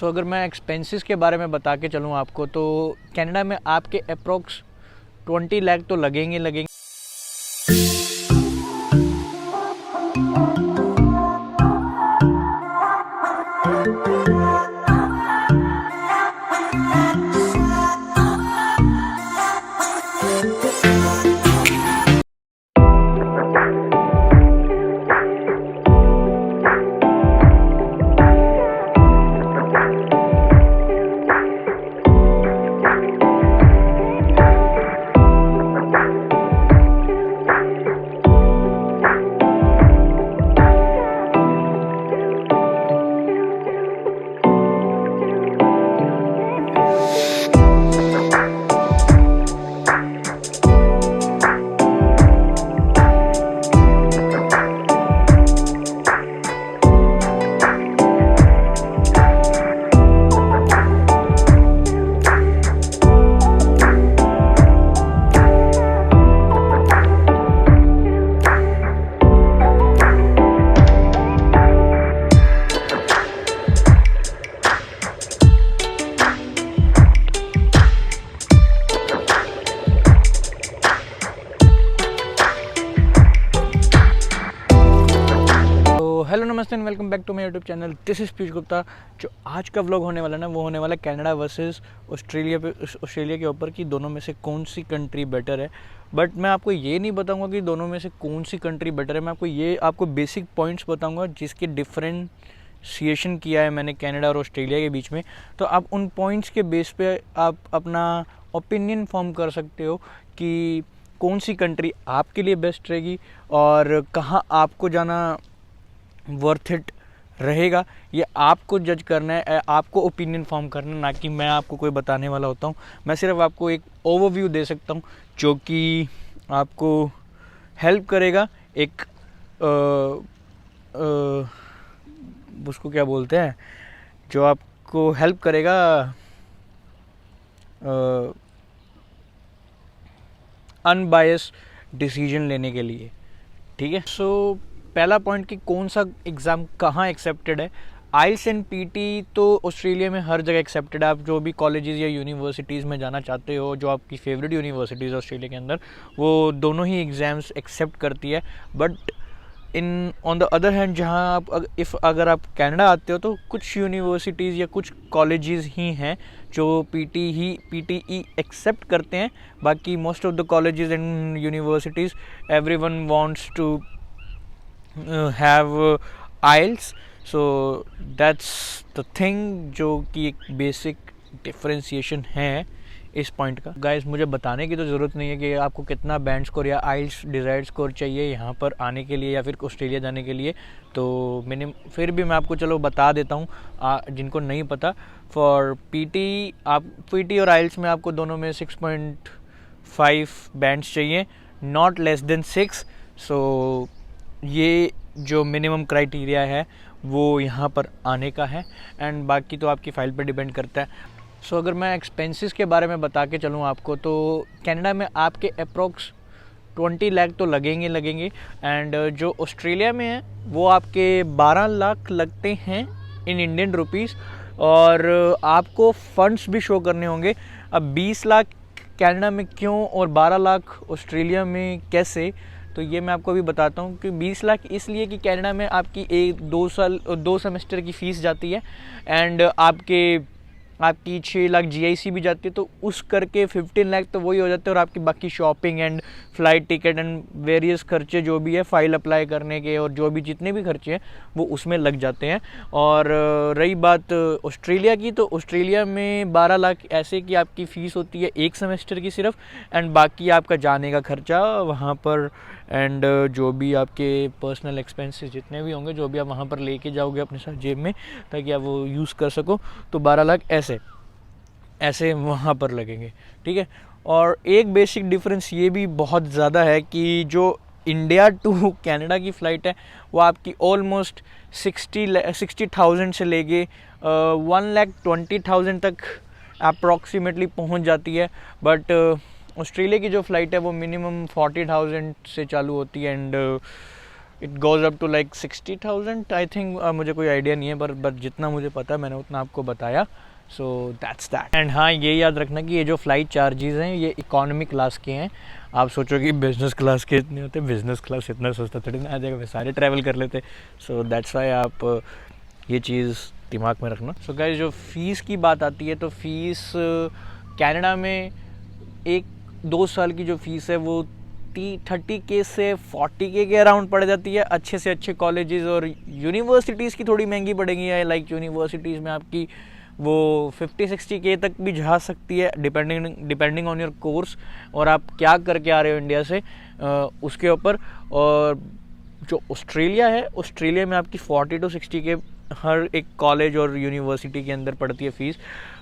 अगर मैं एक्सपेंसेस के बारे में बता के चलूँ आपको, तो कनाडा में आपके अप्रोक्स 20 लाख तो लगेंगे। हेलो नमस्ते and welcome back to my YouTube channel. This is Piyush Gupta. जो आज का व्लॉग होने वाला ना, वो होने वाला कनाडा वर्सेस ऑस्ट्रेलिया के ऊपर कि दोनों में से कौन सी कंट्री बेटर है। बट मैं आपको ये नहीं बताऊंगा कि दोनों में से कौन सी कंट्री बेटर है। मैं आपको बेसिक पॉइंट्स बताऊंगा जिसके डिफरेंशिएशन किया है मैंने कनाडा और ऑस्ट्रेलिया के बीच में। तो आप उन पॉइंट्स के बेस पे आप अपना ओपिनियन फॉर्म कर सकते हो कि कौन सी कंट्री आपके लिए बेस्ट रहेगी और कहाँ आपको जाना वर्थ इट रहेगा। ये आपको जज करना है, आपको ओपिनियन फॉर्म करना है, ना कि मैं आपको कोई बताने वाला होता हूँ। मैं सिर्फ आपको एक ओवरव्यू दे सकता हूँ जो कि आपको हेल्प करेगा। एक उसको क्या बोलते हैं, जो आपको हेल्प करेगा अनबायस्ड डिसीजन लेने के लिए। ठीक है। पहला पॉइंट कि कौन सा एग्ज़ाम कहाँ एक्सेप्टेड है। आइल्स एंड पीटी तो ऑस्ट्रेलिया में हर जगह एक्सेप्टेड है। आप जो भी कॉलेजेस या यूनिवर्सिटीज़ में जाना चाहते हो, जो आपकी फेवरेट यूनिवर्सिटीज़ ऑस्ट्रेलिया के अंदर, वो दोनों ही एग्ज़ाम्स एक्सेप्ट करती है। But on the other hand, जहाँ आप अगर आप कनाडा आते हो तो कुछ यूनिवर्सिटीज़ या कुछ कॉलेजेस ही हैं जो पीटीई एक्सेप्ट करते हैं। बाकी most of the colleges and universities everyone wants to have IELTS, so that's the thing, जो कि एक बेसिक डिफरेंशिएशन है इस पॉइंट का। गाइस, मुझे बताने की तो ज़रूरत नहीं है कि आपको कितना बैंड स्कोर या IELTS डिज़ायर्ड स्कोर चाहिए यहाँ पर आने के लिए या फिर ऑस्ट्रेलिया जाने के लिए। तो फिर भी मैं आपको चलो बता देता हूँ जिनको नहीं पता। फॉर पीटी और IELTS में आपको दोनों में 6.5 बैंड्स चाहिए, नॉट लेस देन 6। सो ये जो मिनिमम क्राइटेरिया है वो यहाँ पर आने का है, एंड बाकी तो आपकी फ़ाइल पर डिपेंड करता है। अगर मैं एक्सपेंसेस के बारे में बता के चलूँ आपको, तो कनाडा में आपके अप्रोक्स 20 लाख तो लगेंगे। एंड जो ऑस्ट्रेलिया में है वो आपके 12 लाख लगते हैं इन इंडियन रुपीज़, और आपको फ़ंड्स भी शो करने होंगे। अब 20 लाख कनाडा में क्यों और 12 लाख ऑस्ट्रेलिया में कैसे, तो ये मैं आपको अभी बताता हूँ। कि 20 लाख इसलिए कि कनाडा में आपकी 2 सेमेस्टर की फ़ीस जाती है, एंड आपकी 6 लाख GIC भी जाती है, तो उस करके 15 लाख तो वही हो जाते हैं। और आपकी बाकी shopping and flight ticket and various खर्चे जो भी है, फ़ाइल अप्लाई करने के और जो भी जितने भी खर्चे हैं वो उसमें लग जाते हैं। और रही बात ऑस्ट्रेलिया की, तो ऑस्ट्रेलिया में 12 लाख ऐसे कि आपकी फ़ीस होती है 1 सेमेस्टर की सिर्फ, एंड बाकी आपका जाने का खर्चा वहाँ पर, एंड जो भी आपके पर्सनल एक्सपेंसेस जितने भी होंगे, जो भी आप वहाँ पर लेके जाओगे अपने साथ जेब में ताकि आप वो यूज़ कर सको, तो 12 लाख ऐसे वहाँ पर लगेंगे। ठीक है। और एक बेसिक डिफरेंस ये भी बहुत ज़्यादा है कि जो इंडिया टू कनाडा की फ़्लाइट है वो आपकी ऑलमोस्ट 60,000 से लेके 1,20,000 तक अप्रॉक्सीमेटली पहुँच जाती है। बट ऑस्ट्रेलिया की जो फ़्लाइट है वो मिनिमम 40,000 से चालू होती है, and it goes up to like 60,000 I think. मुझे कोई आइडिया नहीं है, पर जितना मुझे पता है मैंने उतना आपको बताया। So that's that. एंड हाँ, ये याद रखना कि ये जो फ़्लाइट चार्जेस हैं ये इकॉनमी क्लास के हैं। आप सोचो कि बिज़नेस क्लास के इतने होते, बिज़नेस क्लास इतना सस्ता थोड़ी ना आ जाएगा, वे सारे ट्रैवल कर लेते। सो दैट्स वाई आप ये चीज़ दिमाग में रखना। सो गाइस, जो फ़ीस की बात आती है तो फ़ीस कनाडा में 1-2 साल की जो फ़ीस है वो 30K से 40K के अराउंड पड़ जाती है। अच्छे से अच्छे कॉलेजेस और यूनिवर्सिटीज़ की थोड़ी महंगी पड़ेगी है। लाइक यूनिवर्सिटीज़ में आपकी वो 50-60K तक भी जा सकती है, डिपेंडिंग ऑन योर कोर्स और आप क्या करके आ रहे हो इंडिया से, उसके ऊपर। और जो ऑस्ट्रेलिया है, ऑस्ट्रेलिया में आपकी 40-60K हर एक कॉलेज और यूनिवर्सिटी के अंदर पड़ती है फ़ीस।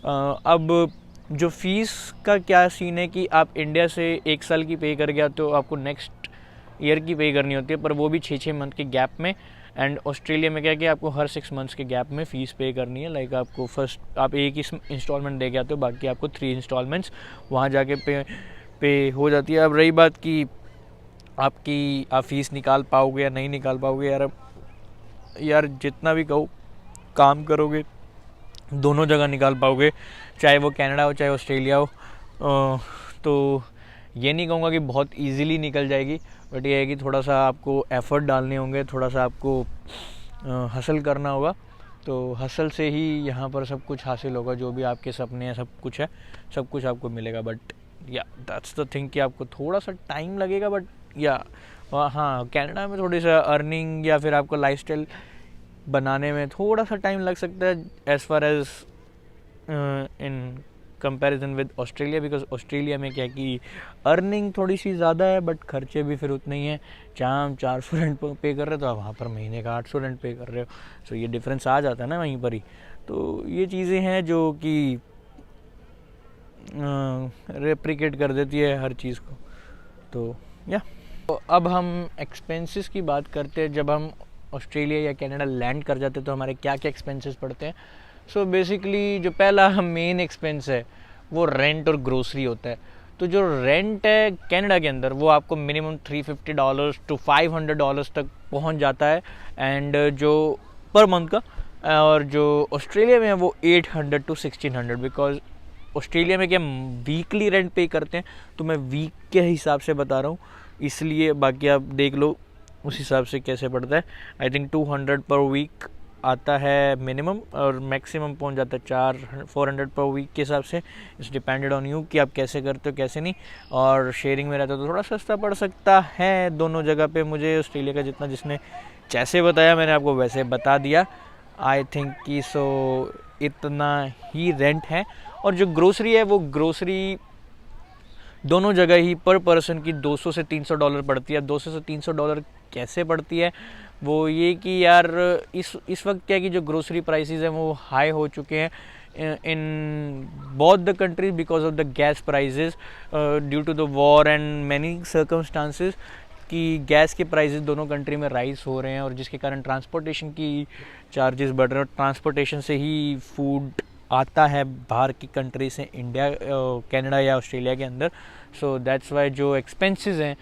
अब जो फ़ीस का क्या सीन है कि आप इंडिया से 1 साल की पे कर गया तो आपको नेक्स्ट ईयर की पे करनी होती है, पर वो भी 6-6 मंथ के गैप में। एंड ऑस्ट्रेलिया में क्या है कि आपको हर 6 मंथ्स के गैप में फ़ीस पे करनी है। लाइक आपको फर्स्ट आप एक ही इंस्टॉलमेंट दे के आते हो, बाकी आपको 3 इंस्टॉलमेंट्स वहाँ जाके पे हो जाती है। अब रही बात कि आप फ़ीस निकाल पाओगे या नहीं निकाल पाओगे, यार जितना भी कहो काम करोगे दोनों जगह निकाल पाओगे, चाहे वो कनाडा हो चाहे ऑस्ट्रेलिया हो। तो ये नहीं कहूँगा कि बहुत इजीली निकल जाएगी, बट ये है कि थोड़ा सा आपको एफ़र्ट डालने होंगे, थोड़ा सा आपको हसल करना होगा। तो हसल से ही यहाँ पर सब कुछ हासिल होगा, जो भी आपके सपने हैं सब कुछ है, सब कुछ आपको मिलेगा। बट या दैट्स द थिंग कि आपको थोड़ा सा टाइम लगेगा, बट या हाँ, कनाडा में थोड़ी सा अर्निंग या फिर आपको लाइफस्टाइल बनाने में थोड़ा सा टाइम लग सकता है as far as in comparison with Australia. Because Australia में क्या है कि अर्निंग थोड़ी सी ज़्यादा है, बट खर्चे भी फिर उतने ही हैं। जहाँ हम 400 रेंट पे कर रहे हो तो वहाँ पर महीने का 800 रेंट पे कर रहे हो। सो ये डिफरेंस आ जाता है ना वहीं पर ही। तो ये चीज़ें हैं जो कि रेप्लिकेट कर देती है हर चीज़ को। तो या तो अब हम एक्सपेंसेस की बात करते हैं। जब हम ऑस्ट्रेलिया या कनाडा लैंड कर जाते हैं तो हमारे क्या क्या एक्सपेंसेस पड़ते हैं। सो बेसिकली जो पहला मेन एक्सपेंस है वो रेंट और ग्रोसरी होता है। तो जो रेंट है कनाडा के अंदर वो आपको मिनिमम $350 to $500 तक पहुंच जाता है, एंड जो पर मंथ का। और जो ऑस्ट्रेलिया में है वो $800 to $1,600, बिकॉज ऑस्ट्रेलिया में क्या वीकली रेंट पे करते हैं, तो मैं वीक के हिसाब से बता रहा हूँ इसलिए, बाकी आप देख लो उस हिसाब से कैसे पड़ता है। आई थिंक 200 पर वीक आता है मिनिमम, और मैक्सिमम पहुंच जाता है 400 पर वीक के हिसाब से। इट्स डिपेंडेड ऑन यू कि आप कैसे करते हो कैसे नहीं। और शेयरिंग में रहता तो थोड़ा सस्ता पड़ सकता है दोनों जगह पे। मुझे ऑस्ट्रेलिया का जितना जिसने जैसे बताया मैंने आपको वैसे बता दिया। आई थिंक कि सो इतना ही रेंट है। और जो ग्रोसरी है वो ग्रोसरी दोनों जगह ही पर पर्सन की $200 से $300 पड़ती है। $200 से $300 कैसे पड़ती है, वो ये कि यार इस वक्त क्या है कि जो ग्रोसरी प्राइसेस हैं वो हाई हो चुके हैं in both the countries because of the gas prices due to the war and many circumstances, कि गैस के प्राइसेस दोनों कंट्री में राइज हो रहे हैं, और जिसके कारण ट्रांसपोर्टेशन की चार्जेस बढ़ रहे हैं। और ट्रांसपोर्टेशन से ही फूड आता है बाहर की कंट्री से इंडिया, कनाडा या ऑस्ट्रेलिया के अंदर। सो दैट्स वाई जो एक्सपेंसेस हैं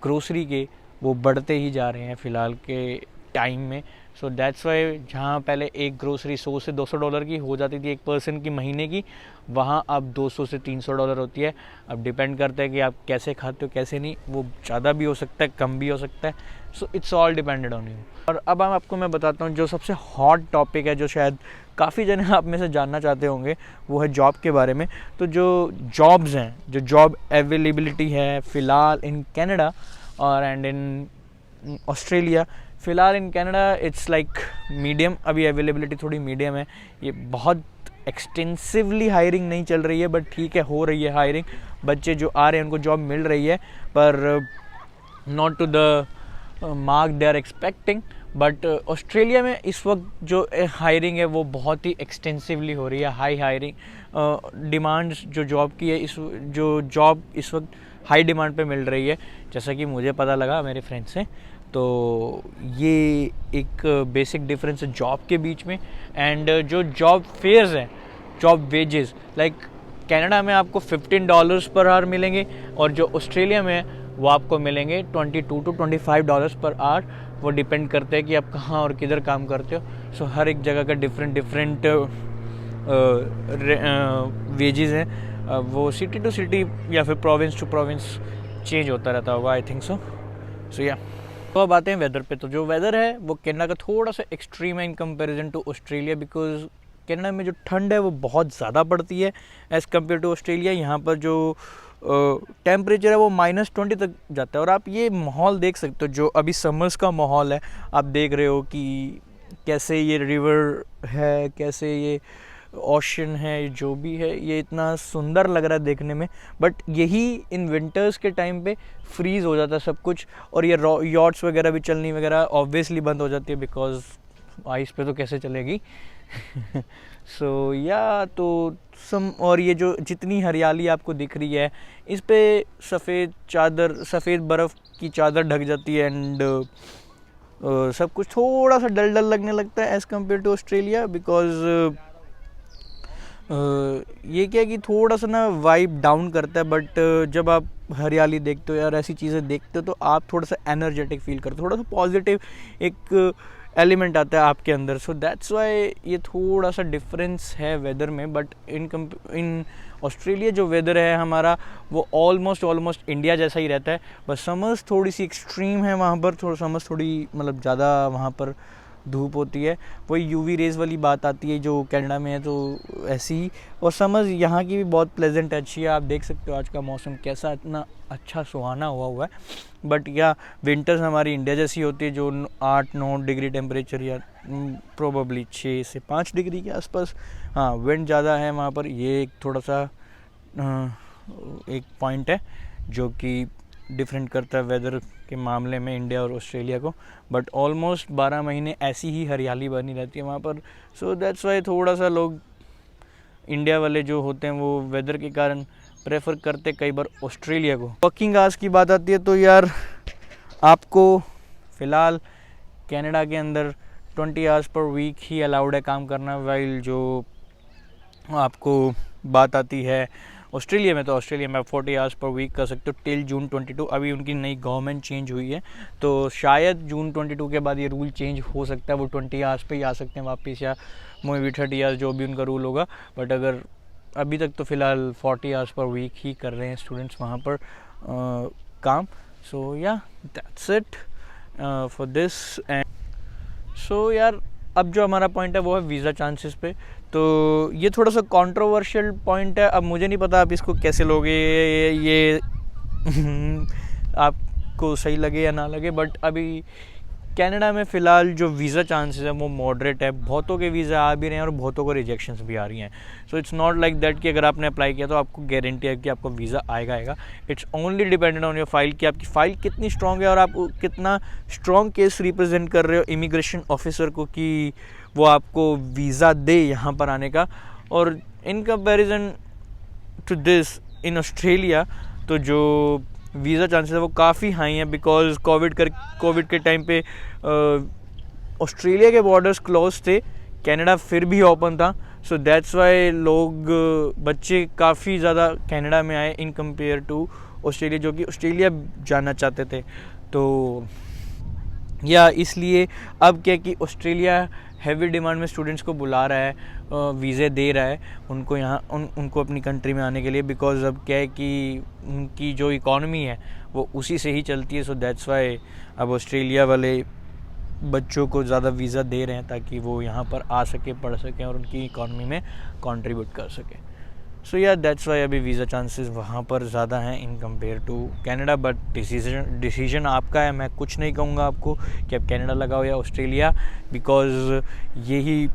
ग्रोसरी के वो बढ़ते ही जा रहे हैं फ़िलहाल के टाइम में। सो दैट्स वाई जहाँ पहले एक ग्रोसरी $100 से $200 की हो जाती थी एक पर्सन की महीने की, वहाँ अब $200 से $300 होती है। अब डिपेंड करता है कि आप कैसे खाते हो कैसे नहीं, वो ज़्यादा भी हो सकता है कम भी हो सकता है। So it's all depended on you. और अब आपको मैं बताता हूँ जो सबसे हॉट टॉपिक है, जो शायद काफ़ी जने आप में से जानना चाहते होंगे, वो है जॉब के बारे में। तो जो जॉब्स हैं, जो जॉब अवेलेबिलिटी है फ़िलहाल इन कनाडा और एंड इन ऑस्ट्रेलिया। फ़िलहाल in Canada it's like medium, अभी अवेलेबिलिटी थोड़ी मीडियम है। ये बहुत एक्सटेंसिवली हायरिंग नहीं चल रही है, बट ठीक है हो रही है हायरिंग। बच्चे जो आ रहे हैं उनको जॉब मिल रही है, पर not to the mark they are expecting. But Australia में इस वक्त जो हायरिंग है वो बहुत ही एक्सटेंसिवली हो रही है, हाई हायरिंग डिमांड्स जो जॉब की है, जो जॉब इस वक्त हाई डिमांड पे मिल रही है, जैसा कि मुझे पता लगा मेरे फ्रेंड से। तो ये एक बेसिक डिफरेंस है जॉब के बीच में। एंड जो जॉब फेयर्स हैं, जॉब वेजेस, लाइक कनाडा में आपको $15 पर आवर मिलेंगे, और जो ऑस्ट्रेलिया में वो आपको मिलेंगे $22 to $25 पर आवर। वो डिपेंड करते हैं कि आप कहाँ और किधर काम करते हो. सो हर एक जगह का डिफरेंट वेजेस हैं. वो सिटी टू सिटी या फिर प्रोविंस टू प्रोविंस चेंज होता रहता होगा, आई थिंक सो. सो या तो अब आते हैं वेदर पे. तो जो वेदर है वो कनाडा का थोड़ा सा एक्सट्रीम है in comparison to Australia, because Canada में जो ठंड है वो बहुत ज़्यादा पड़ती है एज़ कम्पेयर टू ऑस्ट्रेलिया. यहाँ पर जो टेम्परेचर है वो -20 तक जाता है. और आप ये माहौल देख सकते हो जो अभी समर्स का माहौल है. आप देख रहे हो कि कैसे ये रिवर है, कैसे ये ओशन है, जो भी है ये इतना सुंदर लग रहा है देखने में. बट यही इन विंटर्स के टाइम पे फ्रीज़ हो जाता है सब कुछ. और ये यॉट्स वगैरह भी चलनी वगैरह ऑब्वियसली बंद हो जाती है, बिकॉज आइस पे तो कैसे चलेगी. सो या तो और ये जो जितनी हरियाली आपको दिख रही है इस पे सफ़ेद बर्फ़ की चादर ढक जाती है. एंड सब कुछ थोड़ा सा डल लगने लगता है as compare to Australia, because ये क्या है कि थोड़ा सा ना वाइब डाउन करता है. बट जब आप हरियाली देखते हो यार, ऐसी चीज़ें देखते हो तो आप थोड़ा सा एनर्जेटिक फील करते हो, थोड़ा सा पॉजिटिव एक एलिमेंट आता है आपके अंदर. सो दैट्स वाई ये थोड़ा सा डिफरेंस है वेदर में. बट इन ऑस्ट्रेलिया जो वेदर है हमारा वो ऑलमोस्ट इंडिया जैसा ही रहता है. बस समर्स थोड़ी सी एक्सट्रीम है वहाँ पर, समर्स थोड़ी मतलब ज़्यादा वहाँ पर धूप होती है. वही यूवी रेज वाली बात आती है जो कनाडा में है, तो ऐसी ही. और समझ यहाँ की भी बहुत प्लेजेंट है, अच्छी है. आप देख सकते हो आज का मौसम कैसा इतना अच्छा सुहाना हुआ है. बट या विंटर्स हमारी इंडिया जैसी होती है जो 8-9 डिग्री टेम्परेचर या प्रोबेबली 6 से 5 डिग्री के आसपास. हाँ, विंड ज़्यादा है वहाँ पर, ये एक थोड़ा सा एक पॉइंट है जो कि डिफरेंट करता है वेदर के मामले में इंडिया और ऑस्ट्रेलिया को. बट ऑलमोस्ट 12 महीने ऐसी ही हरियाली बनी रहती है वहाँ पर. सो दैट्स वाई थोड़ा सा लोग इंडिया वाले जो होते हैं वो वेदर के कारण प्रेफर करते कई बार ऑस्ट्रेलिया को. वर्किंग आवर्स की बात आती है तो यार आपको फ़िलहाल कनाडा के अंदर 20 आवर्स पर वीक ही अलाउड है काम करना. वाइल जो आपको बात आती है ऑस्ट्रेलिया में, तो ऑस्ट्रेलिया में आप 40 आवर्स पर वीक कर सकते हो टिल जून 22. अभी उनकी नई गवर्नमेंट चेंज हुई है तो शायद जून 22 के बाद ये रूल चेंज हो सकता है. वो 20 आवर्स पे ही आ सकते हैं वापस, या मे बी 30 आवर्स, जो भी उनका रूल होगा. बट अगर अभी तक तो फ़िलहाल 40 आवर्स पर वीक ही कर रहे हैं स्टूडेंट्स वहाँ पर काम. सो या that's it for this. And so यार अब जो हमारा पॉइंट है वो है वीज़ा चांसेस पे. तो ये थोड़ा सा कंट्रोवर्शियल पॉइंट है. अब मुझे नहीं पता आप इसको कैसे लोगे, ये आपको सही लगे या ना लगे. बट अभी कनाडा में फ़िलहाल जो वीज़ा चांसेस है वो मॉडरेट है. बहुतों के वीज़ा आ भी रहे हैं और बहुतों को रिजेक्शंस भी आ रही हैं. So it's not like that कि अगर आपने अप्लाई किया तो आपको गारंटी है कि आपको वीज़ा आएगा. It's only dependent on your file कि आपकी फ़ाइल कितनी स्ट्रॉन्ग है और आप कितना स्ट्रॉन्ग केस रिप्रेजेंट कर रहे हो इमिग्रेशन ऑफिसर को कि वो आपको वीज़ा दे यहाँ पर आने का. और in comparison to this in Australia तो जो वीज़ा चांसेस है वो काफ़ी हाई हैं, बिकॉज कोविड के टाइम पे ऑस्ट्रेलिया के बॉर्डर्स क्लोज थे, कनाडा फिर भी ओपन था. सो दैट्स वाई बच्चे काफ़ी ज़्यादा कनाडा में आए इन कंपेयर टू ऑस्ट्रेलिया, जो कि ऑस्ट्रेलिया जाना चाहते थे. तो या इसलिए अब क्या कि ऑस्ट्रेलिया हैवी डिमांड में स्टूडेंट्स को बुला रहा है, वीज़े दे रहा है उनको यहाँ उनको अपनी कंट्री में आने के लिए. बिकॉज अब क्या है कि उनकी जो इकॉनमी है वो उसी से ही चलती है. सो दैट्स वाई अब ऑस्ट्रेलिया वाले बच्चों को ज़्यादा वीज़ा दे रहे हैं ताकि वो यहाँ पर आ सके, पढ़ सकें और उनकी इकॉनमी में कंट्रीब्यूट कर सकें. सो या दैट्स वाई अभी वीज़ा चांसेस वहाँ पर ज़्यादा हैं in compare to Canada. But decision आपका है. मैं कुछ नहीं कहूँगा आपको कि आप कनाडा लगाओ या ऑस्ट्रेलिया, बिकॉज यही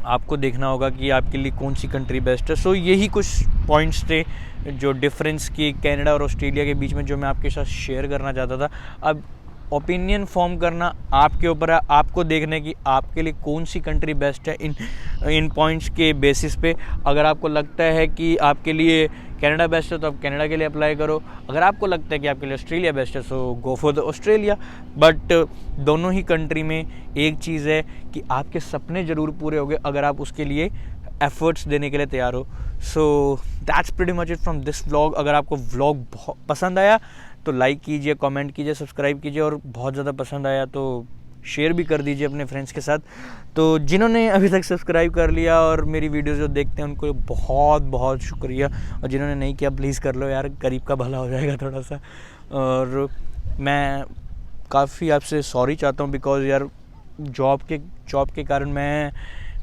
आपको देखना होगा कि आपके लिए कौन सी कंट्री बेस्ट है. सो यही कुछ पॉइंट्स थे जो डिफरेंस की कनाडा और ऑस्ट्रेलिया के बीच में जो मैं आपके साथ शेयर करना चाहता था. अब ओपिनियन फॉर्म करना आपके ऊपर है, आपको देखने की आपके लिए कौन सी कंट्री बेस्ट है इन पॉइंट्स के बेसिस पे. अगर आपको लगता है कि आपके लिए कनाडा बेस्ट है तो आप कनाडा के लिए अप्लाई करो. अगर आपको लगता है कि आपके लिए ऑस्ट्रेलिया बेस्ट है so go for the Australia. But दोनों ही कंट्री में एक चीज़ है कि आपके सपने ज़रूर पूरे होंगे अगर आप उसके लिए एफर्ट्स देने के लिए तैयार हो. So that's pretty much it from this vlog. अगर आपको व्लॉग बहुत पसंद आया तो लाइक कीजिए, कमेंट कीजिए, सब्सक्राइब कीजिए, और बहुत ज़्यादा पसंद आया तो शेयर भी कर दीजिए अपने फ्रेंड्स के साथ। तो जिन्होंने अभी तक सब्सक्राइब कर लिया और मेरी वीडियोस जो देखते हैं उनको बहुत बहुत शुक्रिया, और जिन्होंने नहीं किया प्लीज़ कर लो यार, गरीब का भला हो जाएगा थोड़ा सा। और मैं काफ़ी आपसे सॉरी चाहता हूँ बिकॉज़ यार जॉब के कारण मैं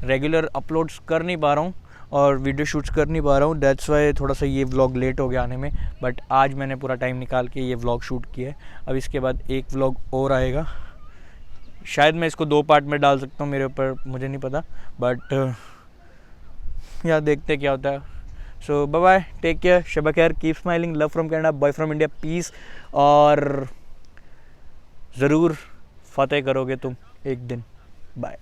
रेगुलर अपलोड्स कर नहीं पा रहा हूँ और वीडियो शूट्स कर नहीं पा रहा हूँ। दैट्स वाई थोड़ा सा ये व्लॉग लेट हो गया आने में, बट आज मैंने पूरा टाइम निकाल के ये व्लॉग शूट किया है। अब इसके बाद एक व्लॉग और आएगा, शायद मैं इसको 2 पार्ट में डाल सकता हूँ, मेरे ऊपर, मुझे नहीं पता, बट यार देखते क्या होता है। So bye bye, take care, शब खैर, keep smiling, love from Canada, boy from India, peace. और ज़रूर फतेह करोगे तुम एक दिन। बाय।